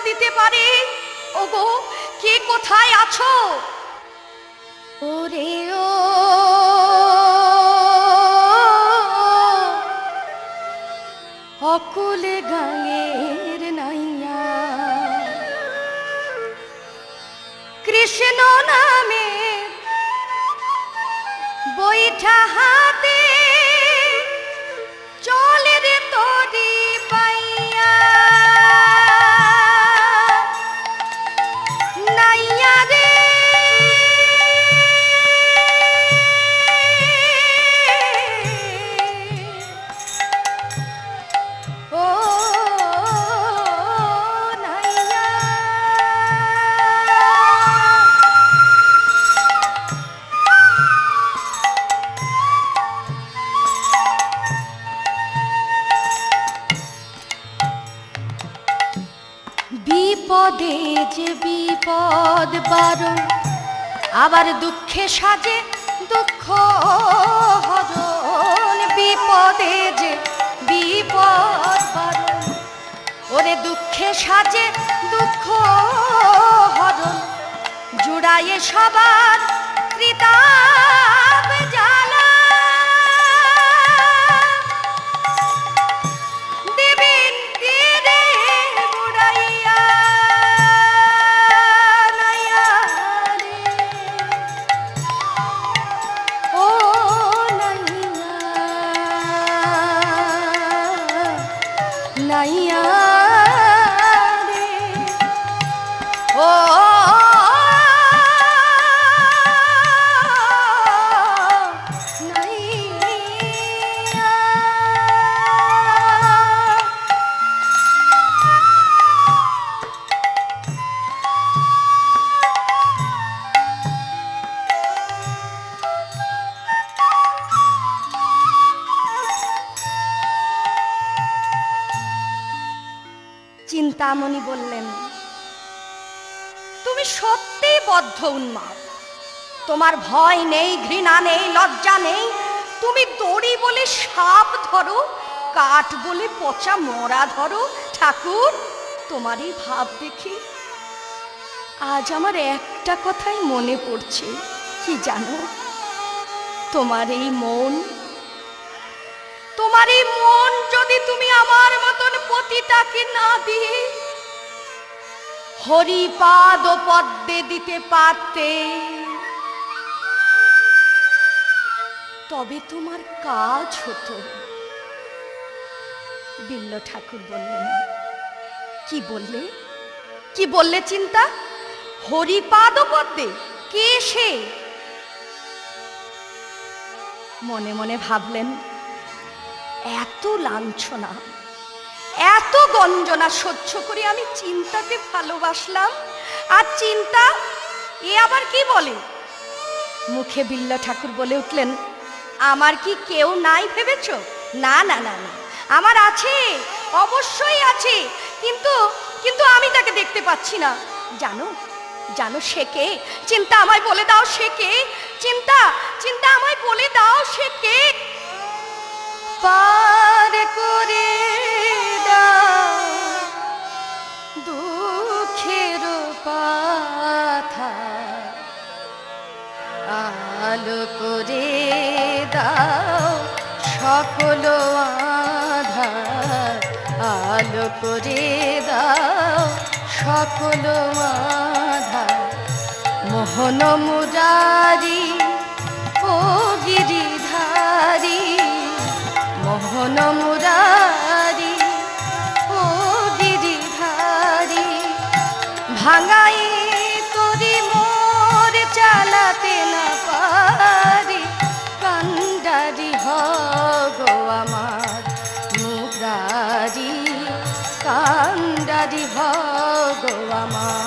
দিতে পারে। ওগো, কে কোথায় আছো? ওরে ও অকুলে গাঙের নাইয়া, কৃষ্ণ নামে বৈঠা হাতে চলে রে তোরি পাইয়া, নাইয়া রে ও নাইয়া। বিপদে যে বিপদ বারণ, আবার দুঃখে সাজে দুঃখ হরণ। বিপদে যে বিপদ বারণ, ওরে দুঃখে সাজে দুঃখ হরণ। জুড়ায়ে সবার ত্রিতাপ জ্বালা, নাইয়া রে ও নাইয়া। চিন্তামণি বললেন, তুমি সত্যি বদ্ধ উন্মাদ। তোমার ভয় নেই, ঘৃণা নেই, লজ্জা নেই। তুমি দড়ি বলে সাপ ধরো, কাঠ বলে পচা মরা ধরো। ঠাকুর, তোমার এই ভাব দেখি আজ আমার একটা কথাই মনে পড়ছে। কি জানো? তোমার এই মন, তোমার এই মন যদি তুমি আমার মতন পতিতাকে না দিয়ে হরিপাদ পদ্মে দিতে পারতে, তবে তোমার কাজ হতো। বিল্ল ঠাকুর বললেন, কি বললে? কি বললে চিন্তা? হরিপাদ পদ্মে? কে সে? মনে মনে ভাবলেন, এত লাঞ্ছনা, এত গঞ্জনা সহ্য করে আমি চিন্তাকে ভালোবাসলাম, আর চিন্তা এ আবার কি বলে? মুখে বিল্ল ঠাকুর বলে উঠলেন, আমার কি কেউ নাই ভেবেছ? না না না না, আমার আছে, অবশ্যই আছে, কিন্তু কিন্তু আমি তাকে দেখতে পাচ্ছি না। জানো জানো সে কে? চিন্তা, আমায় বলে দাও সে কে? চিন্তা চিন্তা, আমায় বলে দাও সে কে? পার করে দাও দুঃখের পাথা, আলো করে দাও সকল আধার, আলো করে দাও সকল আধার। মোহন মুরারি ও গিরিধারী, মোহন মুরারি ও গিরিধারী। ভাঙাই তোরি মোর চালাতে না পারি, কান্ডারি হগো আমার মুরারি, কান্ডারি হগো আমার।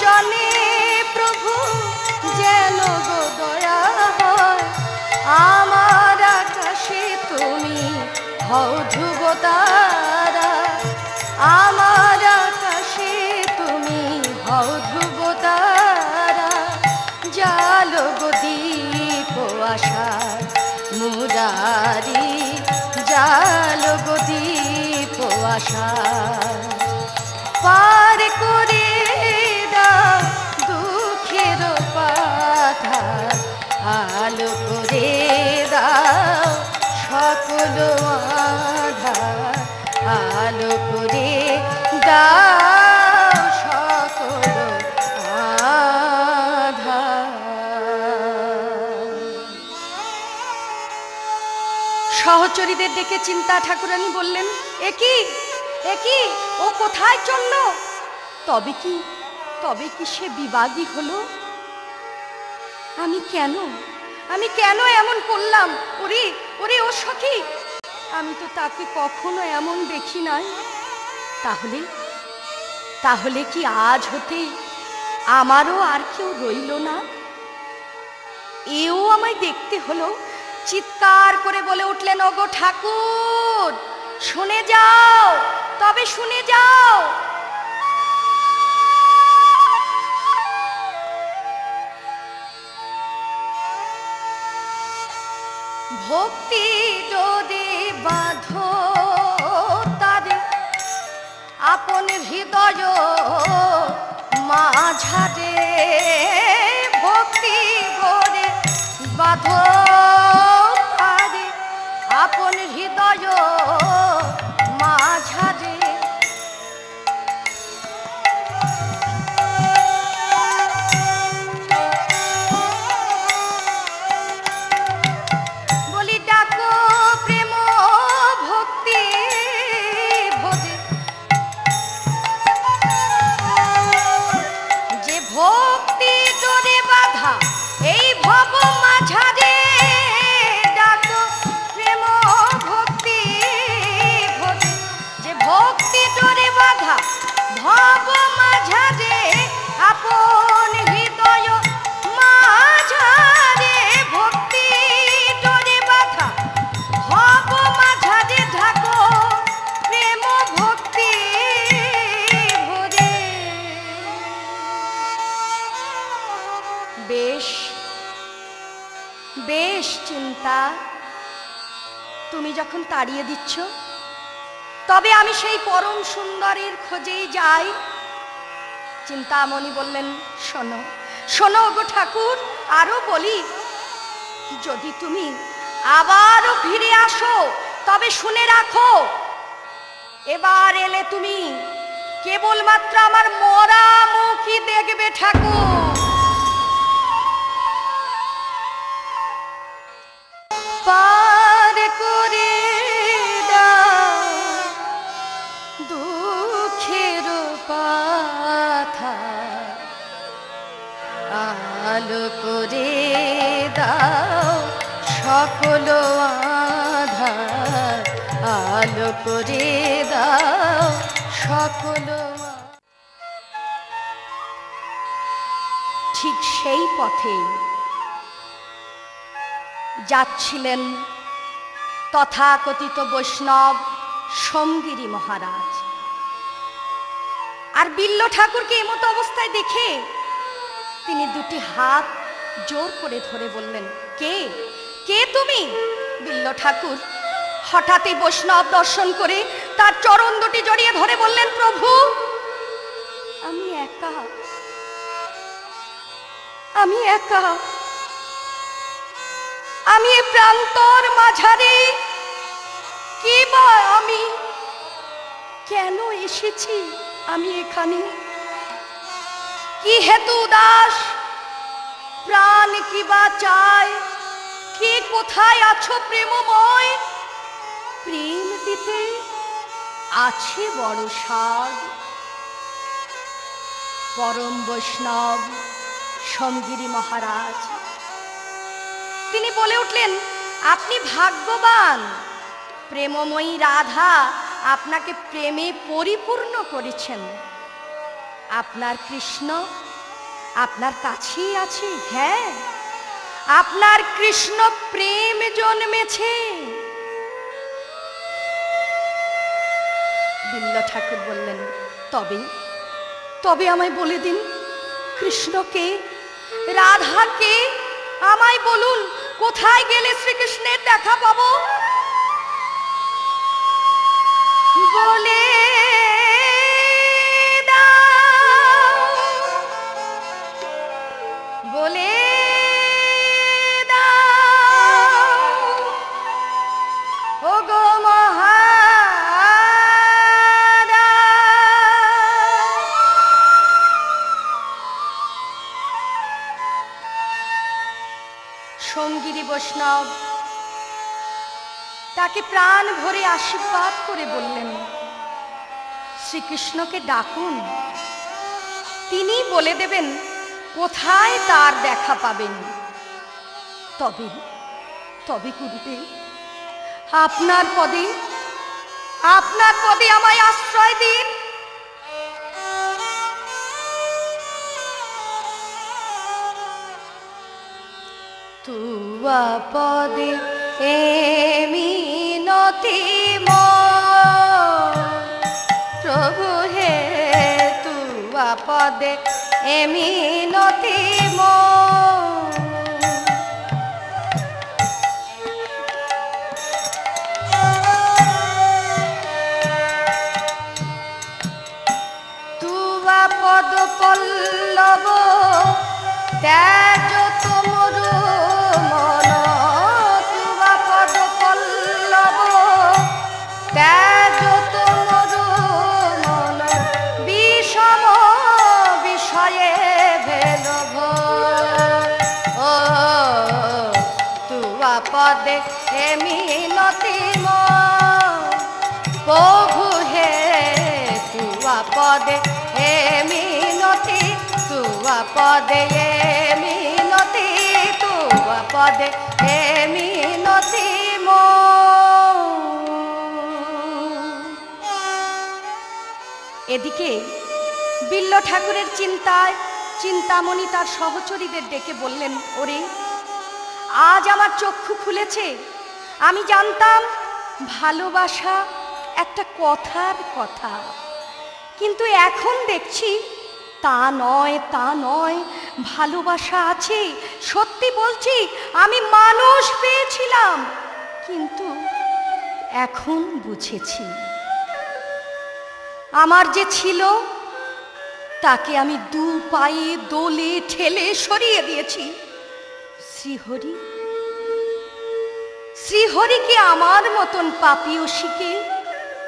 জনে প্রভু যেন গো দয়া হয় আমার। হও ধ্রুব তারা, আমার আকাশে তুমি হও ধ্রুব তারা, জালো গো দীপ আশার মুরারি, জালো গো দীপ আশার। পার করে দাও দুঃখের পাথার, আলো করে দাও সকল আধার, আলো করে দাও সকল আধার। সহচরীদের ডেকে চিন্তা ঠাকুরানী বললেন, একই একই ও কোথায় চলল? তবে কি সে বিবাদী হলো? আমি কেন এমন করলাম? ওরে ওরে ও সখী, আমি তো তাকে কখনো এমন দেখি নাই। তাহলে কি আজ হতে আমারও আর কেউ রইল না? এও আমায় দেখতে হলো। চিৎকার করে বলে উঠলেন, ওগো ঠাকুর, শুনে যাও, তবে শুনে যাও। ভক্তি যদি বাঁধো তারে আপন হৃদয় মাঝারে, ভক্তি করে বাঁধো তারে আপন হৃদয় মাঝারে। বলি ডাকো প্রেম ভক্তি ভোজে, যে ভক্তি তোরে বাধা এই ভব মাঝারে, ডাকো প্রেম ভক্তি ভোজে, যে ভক্তি তোরে বাধা ভব মাঝারে, আপন হৃদয় মাঝারে, ভক্তি তোরে বাধা ভব মাঝারে, ঢাকো প্রেম ভক্তি ভরে। বেশ বেশ চিন্তা, তুমি যখন তাড়িয়ে দিচ্ছ, তবে আমি সেই পরম সুন্দরের খোঁজেই যাই। চিন্তামণি বললেন, শোনো শোনো গো ঠাকুর, আরো বলি, যদি তুমি আবারও ফিরে আসো তবে শুনে রাখো, এবার এলে তুমি কেবলমাত্র আমার মরা মুখই দেখবে ঠাকুর। পার করে দাও দুঃখের পাথার, আলো করে দাও সকল আধার, আলো করে দাও সকল। ঠিক সেই পথেই যাচ্ছিলেন তথাকথিত বৈষ্ণব সোমগিরি মহারাজ। আর বিল্ল ঠাকুরকে এমতো অবস্থায় দেখে তিনি দুটি হাত জোর করে ধরে বললেন, কে কে তুমি? বিল্ল ঠাকুর হঠাৎই বৈষ্ণব দর্শন করে তার চরণ দুটি জড়িয়ে ধরে বললেন, প্রভু, আমি একা, আমি এ প্রান্তর মাঝারে, কি বা আমি কেন এসেছি আমি এখানে? কি হেতু দাস, প্রাণ কি বা চায়? কে কোথায় আছো প্রেমময়? প্রেম দিতে আছে বড় স্বাদ। পরম বৈষ্ণব সোমগিরি মহারাজ তিনি বলে উঠলেন, আপনি ভাগ্যবান, প্রেমময়ী রাধা আপনাকে প্রেমে পরিপূর্ণ করেছেন। আপনার কৃষ্ণ আপনার কাছেই আছে। হ্যাঁ, আপনার কৃষ্ণ প্রেম জন্মেছে। বিল্ল ঠাকুর বললেন, তবে তবে আমায় বলে দিন, কৃষ্ণকে, রাধাকে আমায় বলুন, কোথায় গেলে শ্রীকৃষ্ণের দেখা পাবো? বলে দাও, বলে দাও ও গো সঙ্গীরি বৈষ্ণব তাকে প্রাণ ভরে আশীর্বাদ করে বললেন, শ্রীকৃষ্ণকে ডাকুন, তিনি বলে দেবেন কোথায় তার দেখা পাবেন। তবে তবে গুরুদেব, আপনার পদে আমায় আশ্রয় দিন। তুয়া পদে মিনতি প্রভু হে, তুয়া পদে মিনতি তুয়া পদ পল্লব ত্যাজ তোমর মন, তুয়া পদ পল্লব ত্যাজ তোমর মন, বিষম বিষয়ে ভেলভ। ও তুয়া পদে মিনতি প্রভু হে, তুয়া পদে মিনতি, তুয়া পদে মিনতি, তুয়া পদে মিনতি এদিকে বিল্ল ঠাকুরের চিন্তামণি তার সহচরীদের ডেকে বললেন, ওরে, আজ আমার চক্ষু খুলেছে। আমি জানতাম ভালোবাসা একটা কথার কথা, কিন্তু এখন দেখছি তা নয়, তা নয়, ভালোবাসা আছে। সত্যি বলছি, আমি মানুষ পেয়েছিলাম, কিন্তু এখন বুঝেছি আমার যে ছিল তাকে আমি দু পায়ে দোলে ঠেলে সরিয়ে দিয়েছি। শ্রীহরি, শ্রীহরি কি আমার মতন পাপিয়সীকে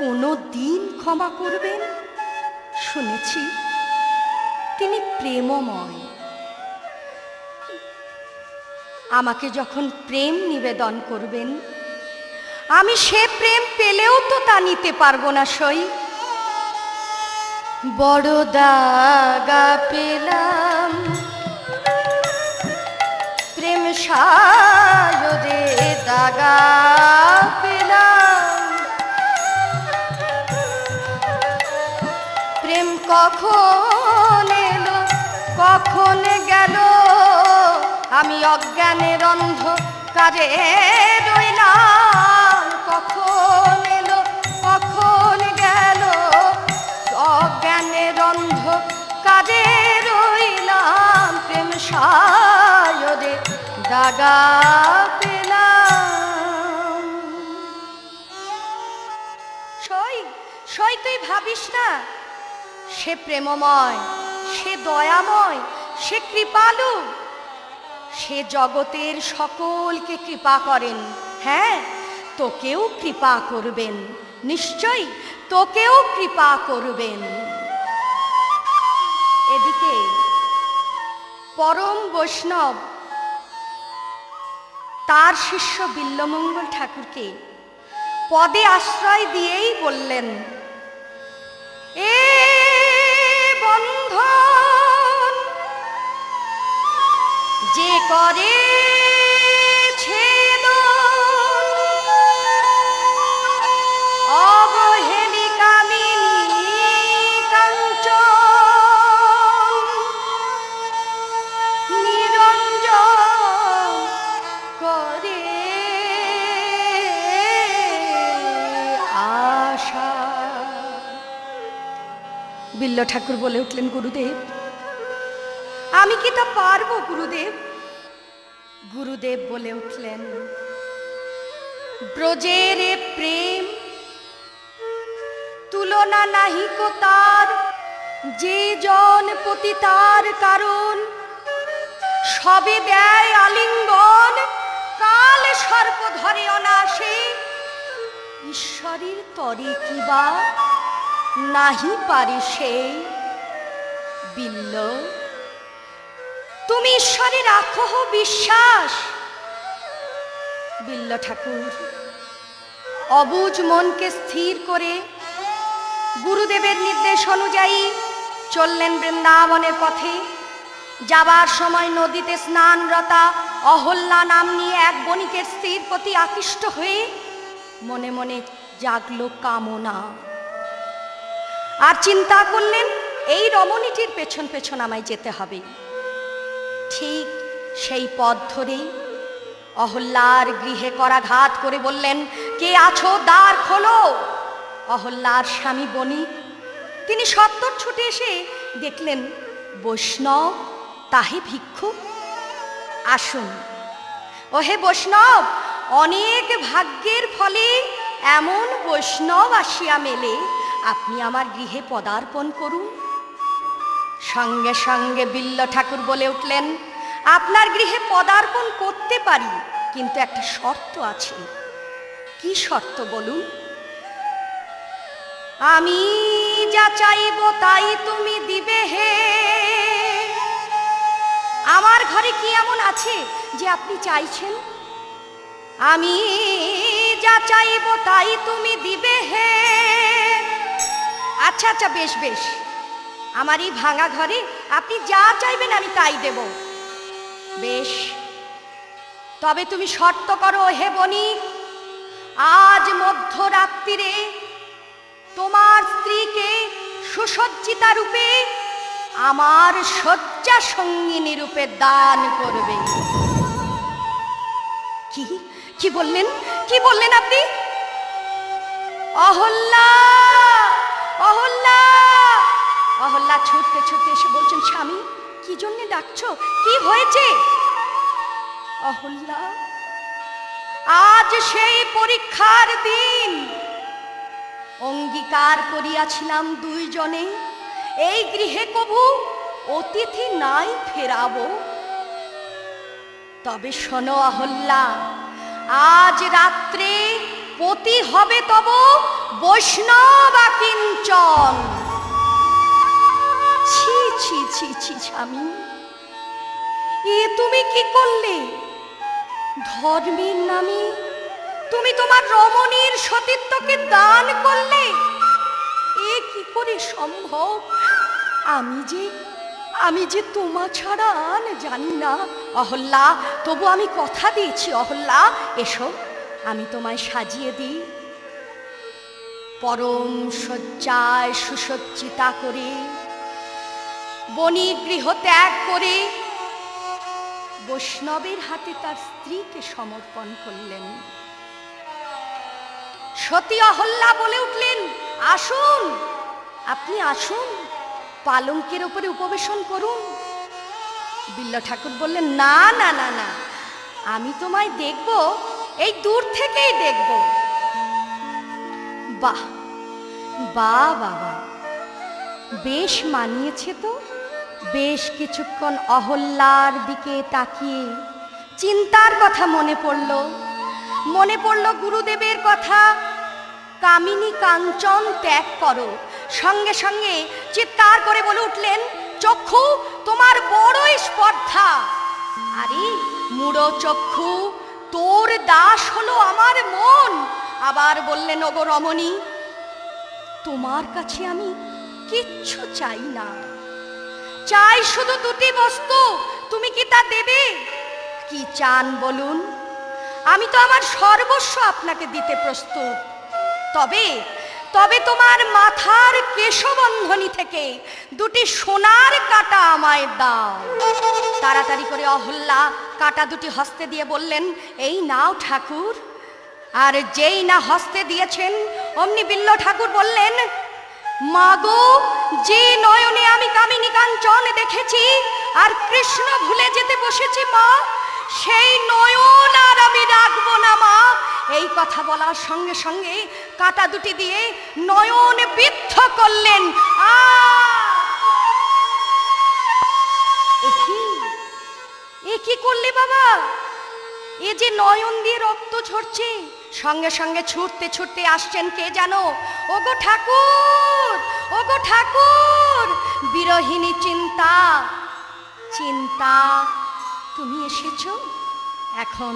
কোনো দিন ক্ষমা করবেন? শুনেছি তিনি প্রেমময়। আমাকে যখন প্রেম নিবেদন করবেন, আমি সে প্রেম পেলেও তো তা নিতে পারবো না। সই বড় দাগা পেলাম, প্রেম সায়রে দাগা পেলাম। প্রেম কখন এলো কখন গেল, আমি অজ্ঞানের অন্ধকারে রইলাম। কখন এলো কখন গেল, অজ্ঞানের অন্ধকারে রইলাম। প্রেম সায়রে দাগা পেলাম। সই তুই ভাবিস না, সে প্রেমময়, সে দয়াময়, সে কৃপালু, সে জগতের সকলকে কৃপা করেন। হ্যাঁ, তোকেও কৃপা করবেন, নিশ্চয়ই তোকেও কৃপা করবেন। এদিকে পরম বৈষ্ণব তার শিষ্য বিল্লমঙ্গল ঠাকুরকে পদে আশ্রয় দিয়েই বললেন, এ বন্ধন যে করে বিল্ল ঠাকুর বলে উঠলেন, গুরুদেব আমি কি তা পারবো গুরুদেব? গুরুদেব বলে উঠলেন, ব্রজের প্রেম তুলনা নাহি কো তার, যে জন পতিতার কারণ, সবে দেয় আলিঙ্গন, কাল সর্প ধরে অনাসে, ঈশ্বরের তরে কিবা নাহি পারে সে। বিল্ল তুমি ঈশ্বরে রাখো বিশ্বাস। বিল্ল ঠাকুর অবুঝ মনকে স্থির করে গুরুদেবের নির্দেশ অনুযায়ী চললেন বৃন্দাবনের পথে। যাবার সময় নদীতে স্নানরতা অহল্যা নাম নিয়ে এক বণিকের স্ত্রীর প্রতি আকৃষ্ট হয়ে মনে মনে জাগলো কামনা। আর চিন্তা করলেন, এই রমণীটির পেছন পেছন আমায় যেতে হবে। ঠিক সেই পথ ধরেই অহল্যার গৃহে করাঘাত করে বললেন, কে আছো, দ্বার খোলো। অহল্যার স্বামী বণিক, তিনি সত্তর ছুটে এসে দেখলেন বৈষ্ণব তাহে ভিক্ষুক। আসুন। ওহে বৈষ্ণব, অনেক ভাগ্যের ফলে এমন বৈষ্ণব আসিয়া মেলে, আপনি আমার গৃহে পদার্পণ করুন। সঙ্গে সঙ্গে বিল্ল ঠাকুর বলে উঠলেন, আপনার গৃহে পদার্পণ করতে পারি, কিন্তু একটা শর্ত আছে। কি শর্ত বলুন? আমি যা চাইব তাই তুমি দিবে হে। আমার ঘরে কি এমন আছে যে আপনি চাইছেন? আমি যা চাইব তাই তুমি দিবে হে। আচ্ছা আচ্ছা, বেশ বেশ, আমার এই ভাঙা ঘরে আপনি যা চাইবেন আমি তাই দেব। বেশ, তবে তুমি শর্ত করো হে বণিক, আজ মধ্যরাত্রিরে তোমার স্ত্রীকে সুসজ্জিতা রূপে আমার শয্যা সঙ্গিনী রূপে দান করবে। কি কি বললেন, কি বললেন আপনি? অহল্যা, অহল্যা, অহল্যা ছুটতে ছুটতে এসে বলছেন, স্বামী কি জন্যে ডাকছো, কি হয়েছে? অহল্যা, আজ সেই পরীক্ষার দিন। অঙ্গীকার করিয়াছিলাম দুইজনে এই গৃহে কভু অতিথি নাই ফেরাবো। তবে শোনো অহল্যা, আজ রাত্রে পতি হবে তব বৈষ্ণব কিঞ্চন। ছি ছি ছি ছি স্বামী, এ তুমি কি করলে? ধর্মের নামে তুমি তোমার রমণীর সতীত্বকে দান করলে। এ কি করে সম্ভব? আমি যে তোমা ছাড়া আর জানি না। অহল্যা, তবু আমি কথা দিয়েছি। অহল্যা, এসো, আমি তোমায় সাজিয়ে দিই। পরম শয্যায় সুসজ্জিতা করে বণিক গৃহ ত্যাগ করে বৈষ্ণবের হাতে তার স্ত্রীকে সমর্পণ করলেন। সতী অহল্যা বলে উঠলেন, আসুন, আপনি আসুন, পালঙ্কের উপরে উপবেশন করুন। বিল্ল ঠাকুর বললেন, না না না না, আমি তোমায় দেখব, এই দূর থেকেই দেখব। বাহ বাহ বাবা, বেশ মানিয়েছে তো। বেশ কিছুক্ষণ অহল্যার দিকে তাকিয়ে চিন্তার কথা মনে পড়ল গুরুদেবের কথা, কামিনী কাঞ্চন ত্যাগ করো। সঙ্গে সঙ্গে চিৎকার করে বলে উঠলেন, চক্ষু তোমার বড়ই স্পর্ধা। আরে মুড়ো চক্ষু, তোর দাস হলো আমার মন। আবার বললেন, ওগো রমণী, তোমার কাছে আমি কিচ্ছু চাই না, চাই শুধু দুটি বস্তু। তুমি কি তা দেবে? কি চান বলুন? আমি তো আমার সর্বস্ব আপনাকে দিতে প্রস্তুত। তবে তোমার মাথার কেশবন্ধনী থেকে দুটি সোনার কাঁটা আমায় দাও। তাড়াতাড়ি করে অহল্যা কাঁটা দুটি হস্তে দিয়ে বললেন, এই নাও ঠাকুর। আর যেই না হস্তে দিয়েছেন অমনি বিল্ল ঠাকুর বললেন, মাগো, যে নয়নে আমি কামিনী কাঞ্চন দেখেছি আর কৃষ্ণ ভুলে যেতে বসেছি মা, সেই নয়ন আর আমি রাখবো না মা। এই কথা বলার সঙ্গে সঙ্গে কাঁটা দুটি দিয়ে নয়ন বিদ্ধ করলেন। এ কি করলে বাবা? এ যে নয়ন দিয়ে রক্ত ঝরছে। সঙ্গে সঙ্গে ছুটতে ছুটতে আসছেন কে জানো? ওগো ঠাকুর, ওগো ঠাকুর, বিরহিণী চিন্তা, চিন্তা তুমি এসেছো? এখন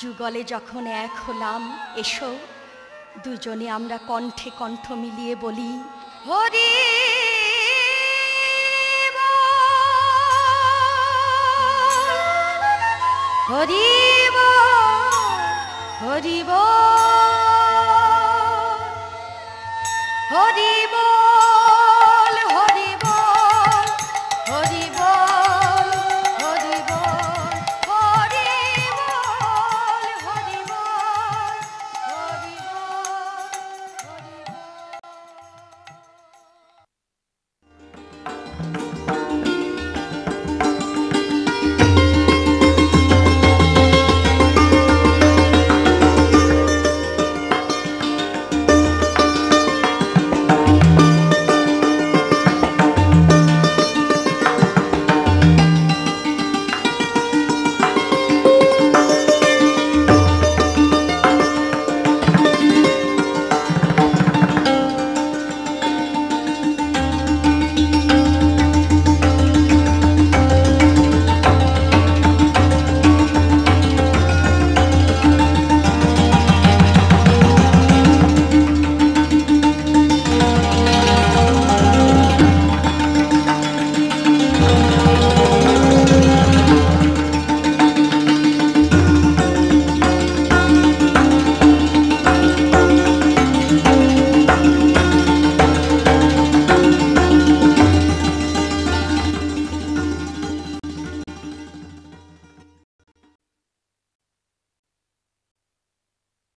যুগলে যখন এক হলাম, এসো দুজনে আমরা কণ্ঠে কণ্ঠ মিলিয়ে বলি হরি হরি হরি হরি